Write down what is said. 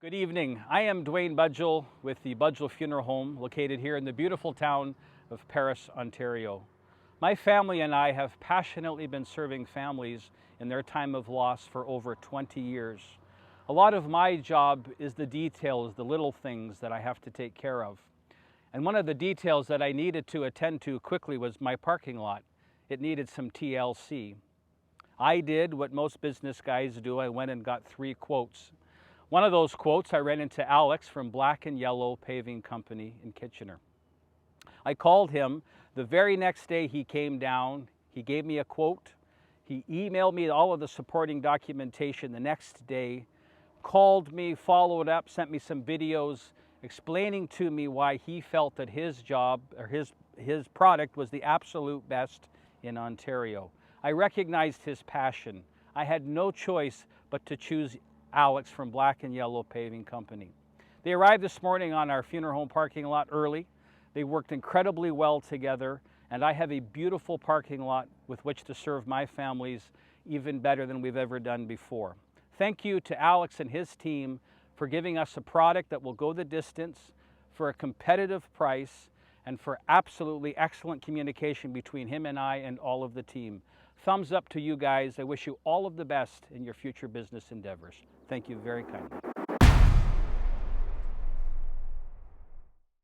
Good evening. I am Dwayne Budgell with the Budgell Funeral Home located here in the beautiful town of Paris, Ontario. My family and I have passionately been serving families in their time of loss for over 20 years. A lot of my job is the details, the little things that I have to take care of. And one of the details that I needed to attend to quickly was my parking lot. It needed some TLC. I did what most business guys do. I went and got 3 quotes. One of those quotes, I ran into Alex from Black and Yellow Paving Company in Kitchener. I called him. The very next day he came down, he gave me a quote, he emailed me all of the supporting documentation the next day, called me, followed up, sent me some videos explaining to me why he felt that his job or his product was the absolute best in Ontario. I recognized his passion. I had no choice but to choose Alex from Black and Yellow Paving Company. They arrived this morning on our funeral home parking lot early. They worked incredibly well together, and I have a beautiful parking lot with which to serve my families even better than we've ever done before. Thank you to Alex and his team for giving us a product that will go the distance, for a competitive price, and for absolutely excellent communication between him and I and all of the team. Thumbs up to you guys. I wish you all of the best in your future business endeavors. Thank you very kindly.